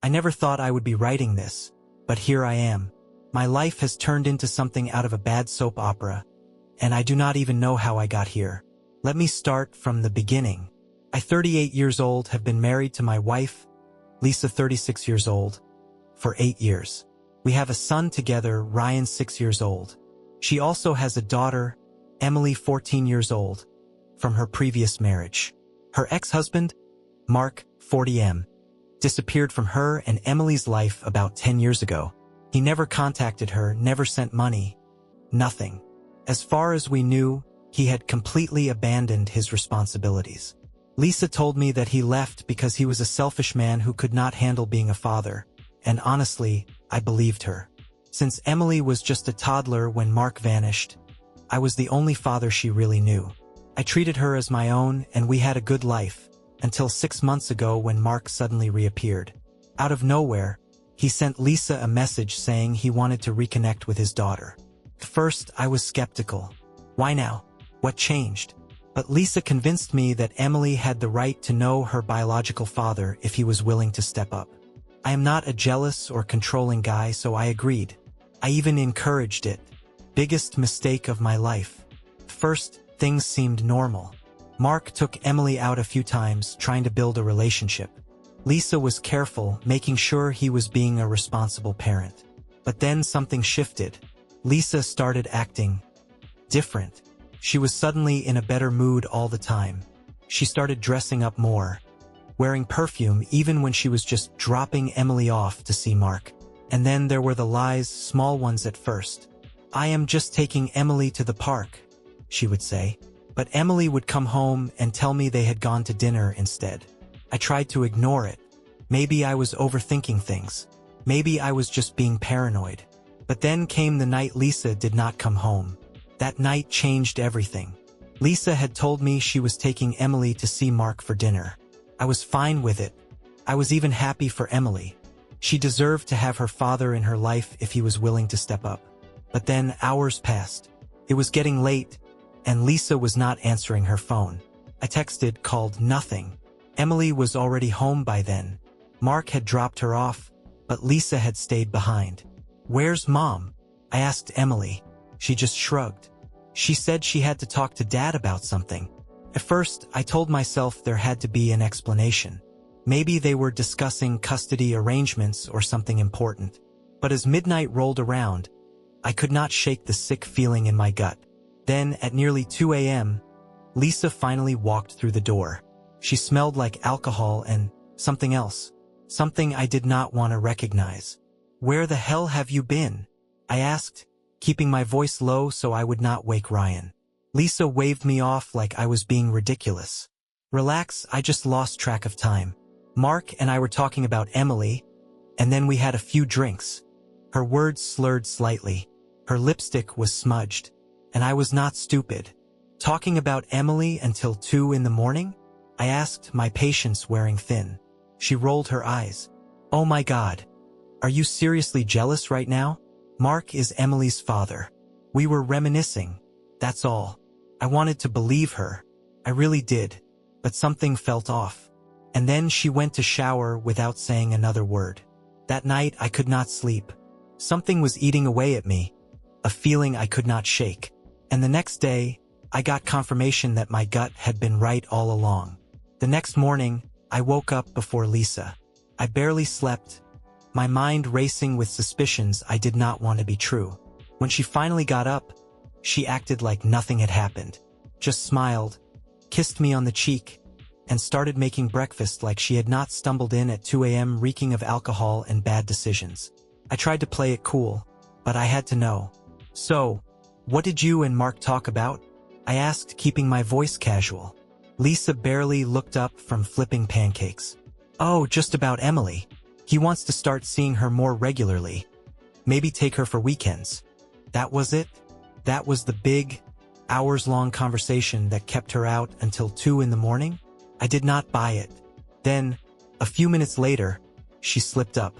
I never thought I would be writing this, but here I am. My life has turned into something out of a bad soap opera, and I do not even know how I got here. Let me start from the beginning. I, 38 years old, have been married to my wife, Lisa, 36 years old, for 8 years. We have a son together, Ryan, 6 years old. She also has a daughter, Emily, 14 years old, from her previous marriage. Her ex-husband, Mark, 40M, disappeared from her and Emily's life about 10 years ago. He never contacted her, never sent money, nothing. As far as we knew, he had completely abandoned his responsibilities. Lisa told me that he left because he was a selfish man who could not handle being a father, and honestly, I believed her. Since Emily was just a toddler when Mark vanished, I was the only father she really knew. I treated her as my own, and we had a good life, until 6 months ago when Mark suddenly reappeared. Out of nowhere, he sent Lisa a message saying he wanted to reconnect with his daughter. At first, I was skeptical. Why now? What changed? But Lisa convinced me that Emily had the right to know her biological father if he was willing to step up. I am not a jealous or controlling guy, so I agreed. I even encouraged it. Biggest mistake of my life. First, things seemed normal. Mark took Emily out a few times, trying to build a relationship. Lisa was careful, making sure he was being a responsible parent. But then something shifted. Lisa started acting different. She was suddenly in a better mood all the time. She started dressing up more, wearing perfume even when she was just dropping Emily off to see Mark. And then there were the lies, small ones at first. I am just taking Emily to the park, she would say. But Emily would come home and tell me they had gone to dinner instead. I tried to ignore it. Maybe I was overthinking things. Maybe I was just being paranoid. But then came the night Lisa did not come home. That night changed everything. Lisa had told me she was taking Emily to see Mark for dinner. I was fine with it. I was even happy for Emily. She deserved to have her father in her life if he was willing to step up. But then hours passed. It was getting late, and Lisa was not answering her phone. I texted, called, nothing. Emily was already home by then. Mark had dropped her off, but Lisa had stayed behind. Where's Mom? I asked Emily. She just shrugged. She said she had to talk to Dad about something. At first, I told myself there had to be an explanation. Maybe they were discussing custody arrangements or something important. But as midnight rolled around, I could not shake the sick feeling in my gut. Then, at nearly 2 a.m., Lisa finally walked through the door. She smelled like alcohol and something else. Something I did not want to recognize. Where the hell have you been? I asked, keeping my voice low so I would not wake Ryan. Lisa waved me off like I was being ridiculous. Relax, I just lost track of time. Mark and I were talking about Emily, and then we had a few drinks. Her words slurred slightly. Her lipstick was smudged. And I was not stupid. Talking about Emily until 2 in the morning? I asked, my patience wearing thin. She rolled her eyes. Oh my God. Are you seriously jealous right now? Mark is Emily's father. We were reminiscing. That's all. I wanted to believe her. I really did. But something felt off. And then she went to shower without saying another word. That night I could not sleep. Something was eating away at me. A feeling I could not shake. And the next day, I got confirmation that my gut had been right all along. The next morning, I woke up before Lisa. I barely slept, my mind racing with suspicions I did not want to be true. When she finally got up, she acted like nothing had happened, just smiled, kissed me on the cheek, and started making breakfast like she had not stumbled in at 2 a.m. reeking of alcohol and bad decisions. I tried to play it cool, but I had to know. So, what did you and Mark talk about? I asked, keeping my voice casual. Lisa barely looked up from flipping pancakes. Oh, just about Emily. He wants to start seeing her more regularly. Maybe take her for weekends. That was it? That was the big, hours-long conversation that kept her out until 2 in the morning? I did not buy it. Then, a few minutes later, she slipped up.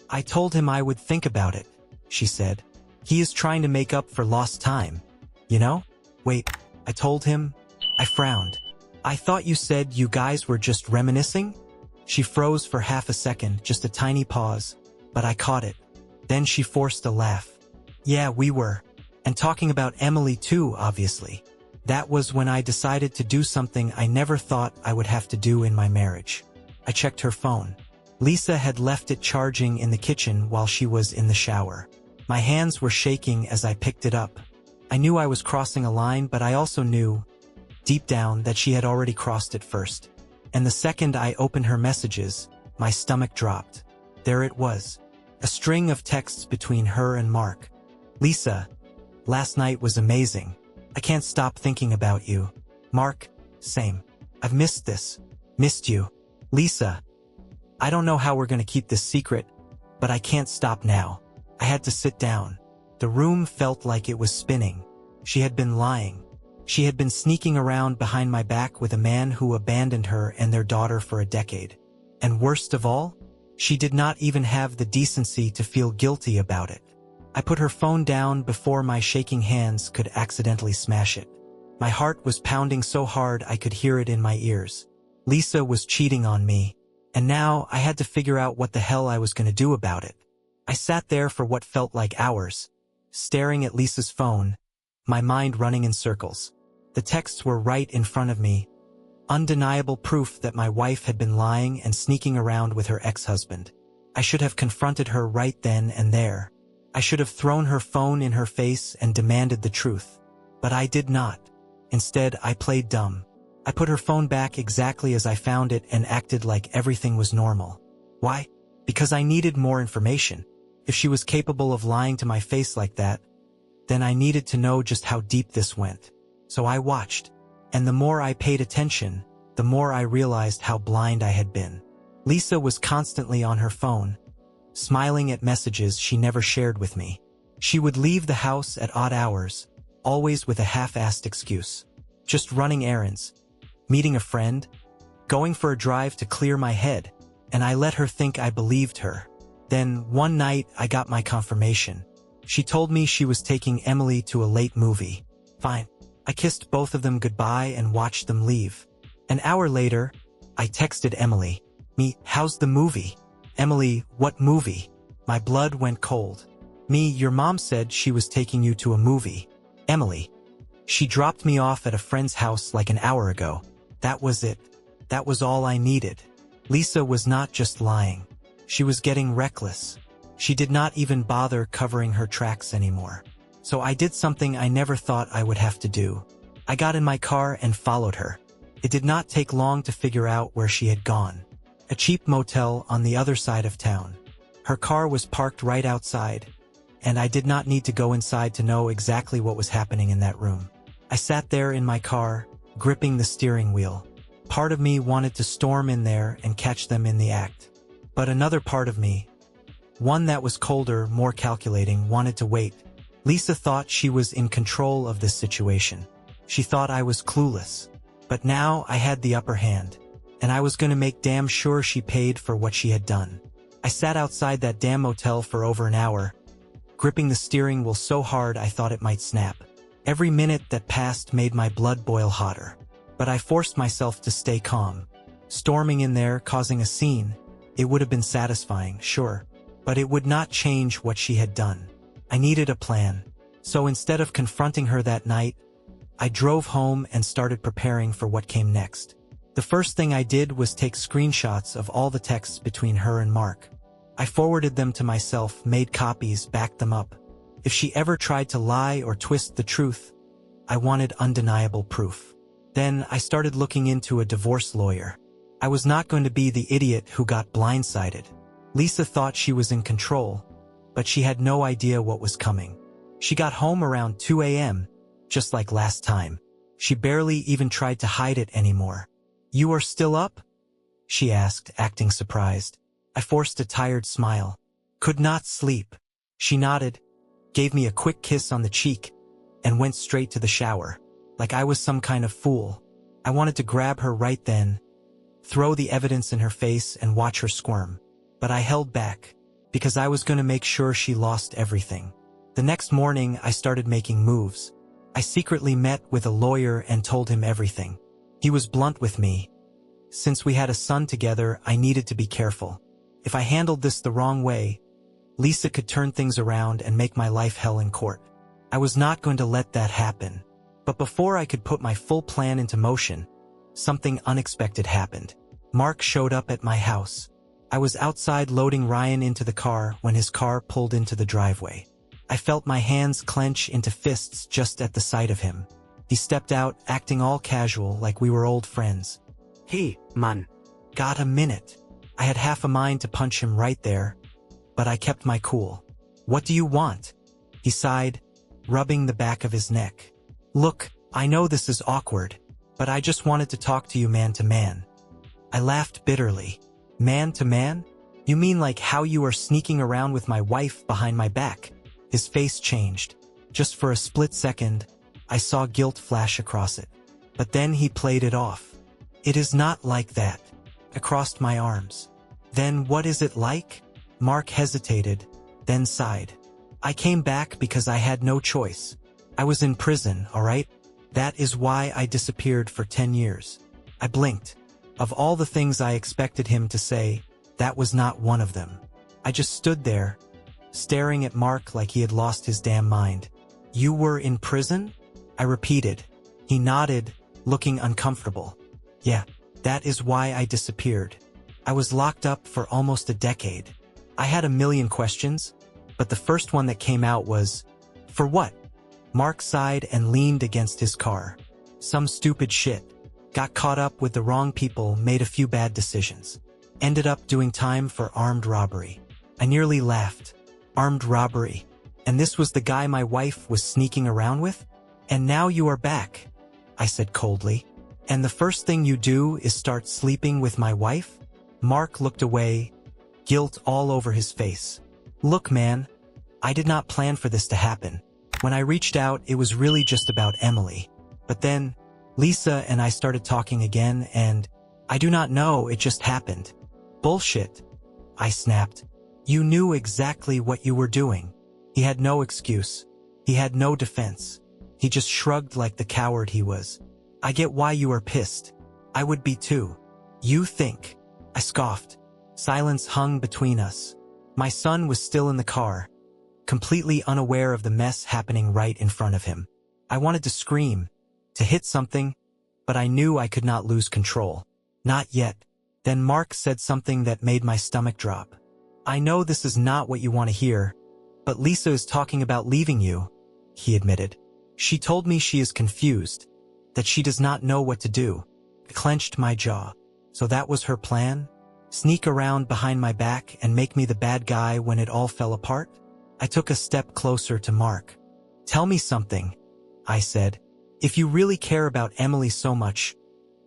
I told him I would think about it, she said. He is trying to make up for lost time. You know? Wait, I told him. I frowned. I thought you said you guys were just reminiscing? She froze for half a second, just a tiny pause, but I caught it. Then she forced a laugh. Yeah, we were. And talking about Emily too, obviously. That was when I decided to do something I never thought I would have to do in my marriage. I checked her phone. Lisa had left it charging in the kitchen while she was in the shower. My hands were shaking as I picked it up. I knew I was crossing a line, but I also knew, deep down, that she had already crossed it first. And the second I opened her messages, my stomach dropped. There it was. A string of texts between her and Mark. Lisa, last night was amazing. I can't stop thinking about you. Mark, same. I've missed this. Missed you. Lisa, I don't know how we're gonna keep this secret, but I can't stop now. I had to sit down. The room felt like it was spinning. She had been lying. She had been sneaking around behind my back with a man who abandoned her and their daughter for a decade. And worst of all, she did not even have the decency to feel guilty about it. I put her phone down before my shaking hands could accidentally smash it. My heart was pounding so hard I could hear it in my ears. Lisa was cheating on me, and now I had to figure out what the hell I was going to do about it. I sat there for what felt like hours, staring at Lisa's phone, my mind running in circles. The texts were right in front of me, undeniable proof that my wife had been lying and sneaking around with her ex-husband. I should have confronted her right then and there. I should have thrown her phone in her face and demanded the truth. But I did not. Instead, I played dumb. I put her phone back exactly as I found it and acted like everything was normal. Why? Because I needed more information. If she was capable of lying to my face like that, then I needed to know just how deep this went. So I watched. And the more I paid attention, the more I realized how blind I had been. Lisa was constantly on her phone, smiling at messages she never shared with me. She would leave the house at odd hours, always with a half-assed excuse. Just running errands, meeting a friend, going for a drive to clear my head, and I let her think I believed her. Then, one night, I got my confirmation. She told me she was taking Emily to a late movie. Fine. I kissed both of them goodbye and watched them leave. An hour later, I texted Emily. Me, how's the movie? Emily, what movie? My blood went cold. Me, your mom said she was taking you to a movie. Emily. She dropped me off at a friend's house like an hour ago. That was it. That was all I needed. Lisa was not just lying. She was getting reckless. She did not even bother covering her tracks anymore. So I did something I never thought I would have to do. I got in my car and followed her. It did not take long to figure out where she had gone. A cheap motel on the other side of town. Her car was parked right outside, and I did not need to go inside to know exactly what was happening in that room. I sat there in my car, gripping the steering wheel. Part of me wanted to storm in there and catch them in the act. But another part of me, one that was colder, more calculating, wanted to wait. Lisa thought she was in control of this situation. She thought I was clueless. But now I had the upper hand, and I was going to make damn sure she paid for what she had done. I sat outside that damn motel for over an hour, gripping the steering wheel so hard I thought it might snap. Every minute that passed made my blood boil hotter. But I forced myself to stay calm. Storming in there, causing a scene, it would have been satisfying, sure, but it would not change what she had done. I needed a plan. So instead of confronting her that night, I drove home and started preparing for what came next. The first thing I did was take screenshots of all the texts between her and Mark. I forwarded them to myself, made copies, backed them up. If she ever tried to lie or twist the truth, I wanted undeniable proof. Then I started looking into a divorce lawyer. I was not going to be the idiot who got blindsided. Lisa thought she was in control, but she had no idea what was coming. She got home around 2 a.m., just like last time. She barely even tried to hide it anymore. "You are still up?" she asked, acting surprised. I forced a tired smile. "Could not sleep." She nodded, gave me a quick kiss on the cheek, and went straight to the shower, like I was some kind of fool. I wanted to grab her right then, throw the evidence in her face and watch her squirm. But I held back, because I was going to make sure she lost everything. The next morning, I started making moves. I secretly met with a lawyer and told him everything. He was blunt with me, Since we had a son together, I needed to be careful. If I handled this the wrong way, Lisa could turn things around and make my life hell in court. I was not going to let that happen. But before I could put my full plan into motion, something unexpected happened. Mark showed up at my house. I was outside loading Ryan into the car when his car pulled into the driveway. I felt my hands clench into fists just at the sight of him. He stepped out, acting all casual, like we were old friends. "Hey, man. Got a minute?" I had half a mind to punch him right there, but I kept my cool. "What do you want?" He sighed, rubbing the back of his neck. "Look, I know this is awkward, but I just wanted to talk to you man to man." I laughed bitterly. "Man to man? You mean like how you are sneaking around with my wife behind my back?" His face changed. Just for a split second, I saw guilt flash across it. But then he played it off. "It is not like that." I crossed my arms. "Then what is it like?" Mark hesitated, then sighed. "I came back because I had no choice. I was in prison, all right? That is why I disappeared for 10 years. I blinked. Of all the things I expected him to say, that was not one of them. I just stood there, staring at Mark like he had lost his damn mind. "You were in prison?" I repeated. He nodded, looking uncomfortable. "Yeah, that is why I disappeared. I was locked up for almost a decade." I had a million questions, but the first one that came out was, "For what?" Mark sighed and leaned against his car. "Some stupid shit. Got caught up with the wrong people, made a few bad decisions. Ended up doing time for armed robbery." I nearly laughed. Armed robbery? And this was the guy my wife was sneaking around with? "And now you are back," I said coldly. "And the first thing you do is start sleeping with my wife?" Mark looked away, guilt all over his face. "Look, man, I did not plan for this to happen. When I reached out, it was really just about Emily. But then, Lisa and I started talking again, and I do not know, it just happened." "Bullshit," I snapped. "You knew exactly what you were doing." He had no excuse. He had no defense. He just shrugged like the coward he was. "I get why you are pissed. I would be too." "You think?" I scoffed. Silence hung between us. My son was still in the car, completely unaware of the mess happening right in front of him. I wanted to scream, to hit something, but I knew I could not lose control. "Not yet." Then Mark said something that made my stomach drop. "I know this is not what you want to hear, but Lisa is talking about leaving you," he admitted. "She told me she is confused, that she does not know what to do." I clenched my jaw. So that was her plan? Sneak around behind my back and make me the bad guy when it all fell apart? I took a step closer to Mark. "Tell me something," I said. "If you really care about Emily so much,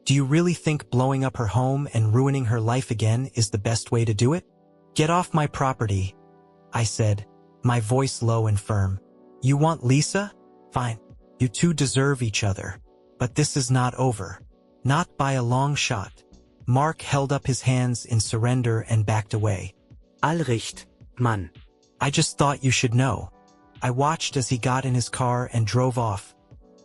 do you really think blowing up her home and ruining her life again is the best way to do it?" "Get off my property," I said, my voice low and firm. "You want Lisa? Fine. You two deserve each other. But this is not over. Not by a long shot." Mark held up his hands in surrender and backed away. "All recht, Mann. I just thought you should know." I watched as he got in his car and drove off,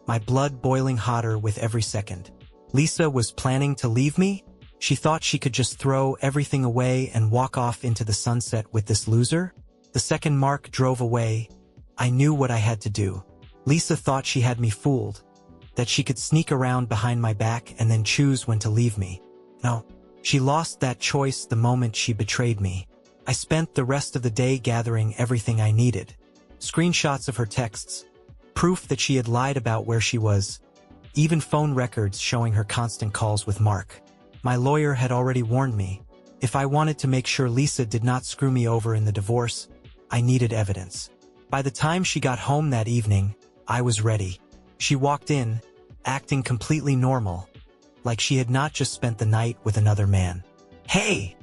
my blood boiling hotter with every second. Lisa was planning to leave me? She thought she could just throw everything away and walk off into the sunset with this loser? The second Mark drove away, I knew what I had to do. Lisa thought she had me fooled, that she could sneak around behind my back and then choose when to leave me. No, she lost that choice the moment she betrayed me. I spent the rest of the day gathering everything I needed. Screenshots of her texts, proof that she had lied about where she was, even phone records showing her constant calls with Mark. My lawyer had already warned me. If I wanted to make sure Lisa did not screw me over in the divorce, I needed evidence. By the time she got home that evening, I was ready. She walked in, acting completely normal, like she had not just spent the night with another man. "Hey,"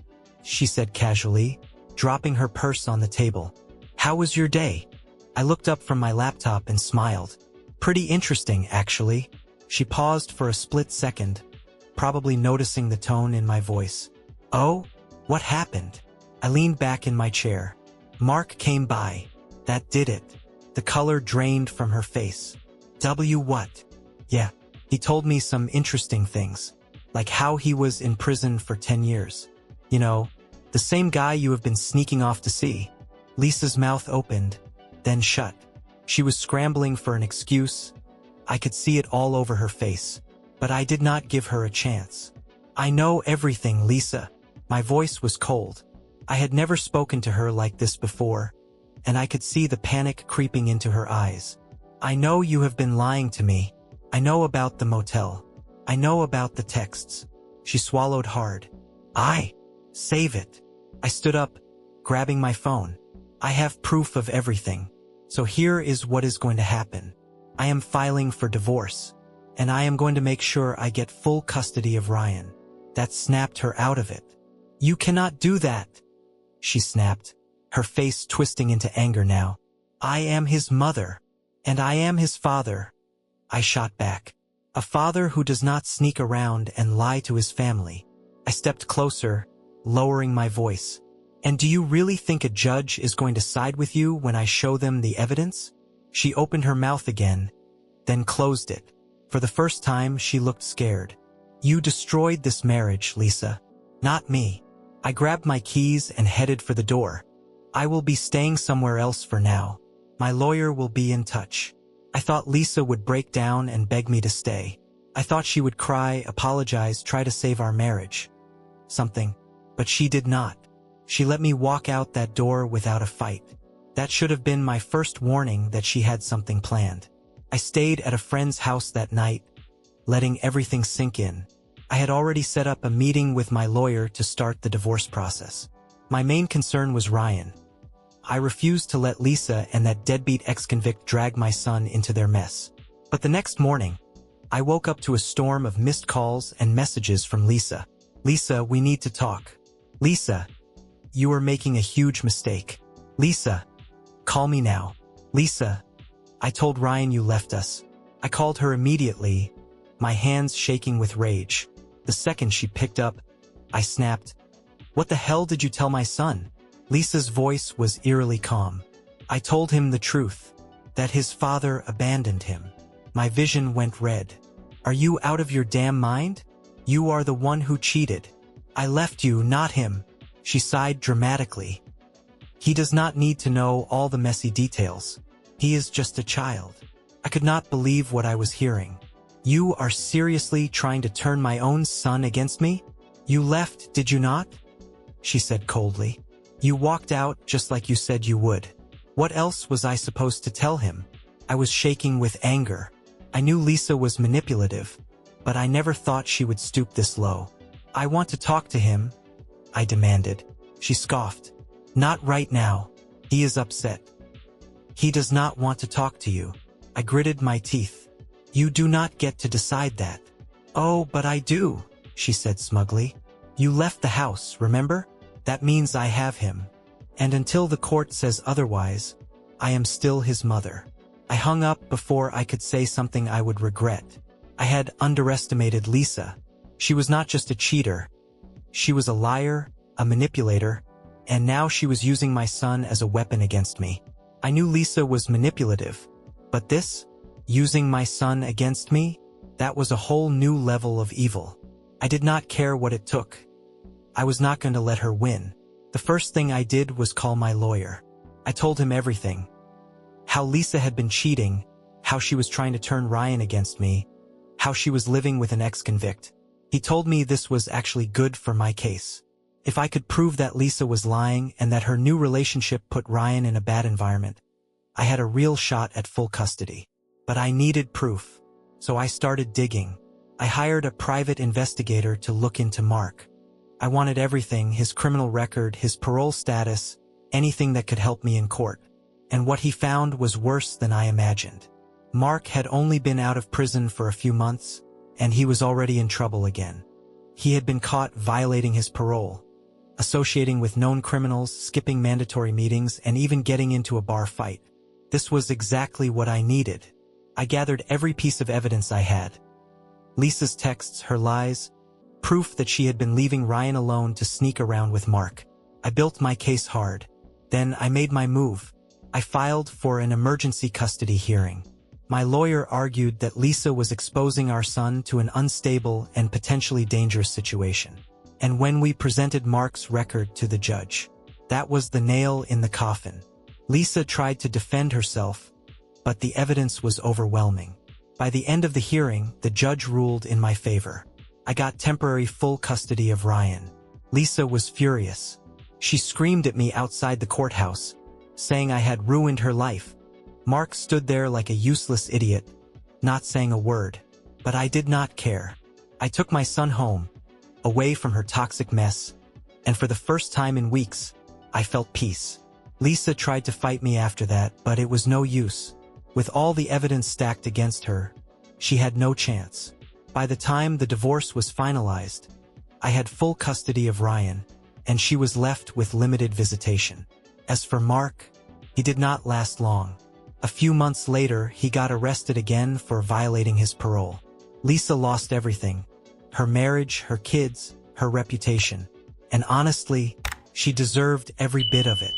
she said casually, dropping her purse on the table. "How was your day?" I looked up from my laptop and smiled. "Pretty interesting, actually." She paused for a split second, probably noticing the tone in my voice. "Oh? What happened?" I leaned back in my chair. Mark came by. That did it. The color drained from her face. "What?" "Yeah. He told me some interesting things." like how he was in prison for 10 years. You know, the same guy you have been sneaking off to see. Lisa's mouth opened, then shut. She was scrambling for an excuse. I could see it all over her face, but I did not give her a chance. I know everything, Lisa. My voice was cold. I had never spoken to her like this before, and I could see the panic creeping into her eyes. I know you have been lying to me. I know about the motel. I know about the texts. She swallowed hard. Save it. I stood up, grabbing my phone. I have proof of everything. So here is what is going to happen. I am filing for divorce, and I am going to make sure I get full custody of Ryan. That snapped her out of it. You cannot do that, she snapped, her face twisting into anger now. I am his mother, and I am his father. I shot back. A father who does not sneak around and lie to his family. I stepped closer, lowering my voice. And do you really think a judge is going to side with you when I show them the evidence? She opened her mouth again, then closed it. For the first time, she looked scared. You destroyed this marriage, Lisa. Not me. I grabbed my keys and headed for the door. I will be staying somewhere else for now. My lawyer will be in touch. I thought Lisa would break down and beg me to stay. I thought she would cry, apologize, try to save our marriage. Something. But she did not. She let me walk out that door without a fight. That should have been my first warning that she had something planned. I stayed at a friend's house that night, letting everything sink in. I had already set up a meeting with my lawyer to start the divorce process. My main concern was Ryan. I refused to let Lisa and that deadbeat ex-convict drag my son into their mess. But the next morning, I woke up to a storm of missed calls and messages from Lisa. Lisa, we need to talk. Lisa, you are making a huge mistake. Lisa, call me now. Lisa, I told Ryan you left us. I called her immediately, my hands shaking with rage. The second she picked up, I snapped. What the hell did you tell my son? Lisa's voice was eerily calm. I told him the truth, that his father abandoned him. My vision went red. Are you out of your damn mind? You are the one who cheated. I left you, not him. She sighed dramatically. He does not need to know all the messy details. He is just a child. I could not believe what I was hearing. You are seriously trying to turn my own son against me? You left, did you not? She said coldly. You walked out just like you said you would. What else was I supposed to tell him? I was shaking with anger. I knew Lisa was manipulative, but I never thought she would stoop this low. I want to talk to him, I demanded. She scoffed. Not right now. He is upset. He does not want to talk to you. I gritted my teeth. You do not get to decide that. Oh, but I do, she said smugly. You left the house, remember? That means I have him. And until the court says otherwise, I am still his mother. I hung up before I could say something I would regret. I had underestimated Lisa. She was not just a cheater. She was a liar, a manipulator, and now she was using my son as a weapon against me. I knew Lisa was manipulative, but this, using my son against me, that was a whole new level of evil. I did not care what it took. I was not going to let her win. The first thing I did was call my lawyer. I told him everything. How Lisa had been cheating, how she was trying to turn Ryan against me, how she was living with an ex-convict. He told me this was actually good for my case. If I could prove that Lisa was lying and that her new relationship put Ryan in a bad environment, I had a real shot at full custody. But I needed proof, so I started digging. I hired a private investigator to look into Mark. I wanted everything, his criminal record, his parole status, anything that could help me in court. And what he found was worse than I imagined. Mark had only been out of prison for a few months, and he was already in trouble again. He had been caught violating his parole, associating with known criminals, skipping mandatory meetings, and even getting into a bar fight. This was exactly what I needed. I gathered every piece of evidence I had. Lisa's texts, her lies, proof that she had been leaving Ryan alone to sneak around with Mark. I built my case hard. Then I made my move. I filed for an emergency custody hearing. My lawyer argued that Lisa was exposing our son to an unstable and potentially dangerous situation. And when we presented Mark's record to the judge, that was the nail in the coffin. Lisa tried to defend herself, but the evidence was overwhelming. By the end of the hearing, the judge ruled in my favor. I got temporary full custody of Ryan. Lisa was furious. She screamed at me outside the courthouse, saying I had ruined her life. Mark stood there like a useless idiot, not saying a word. But I did not care. I took my son home, away from her toxic mess, and for the first time in weeks, I felt peace. Lisa tried to fight me after that, but it was no use. With all the evidence stacked against her, she had no chance. By the time the divorce was finalized, I had full custody of Ryan, and she was left with limited visitation. As for Mark, he did not last long. A few months later, he got arrested again for violating his parole. Lisa lost everything: her marriage, her kids, her reputation. And honestly, she deserved every bit of it.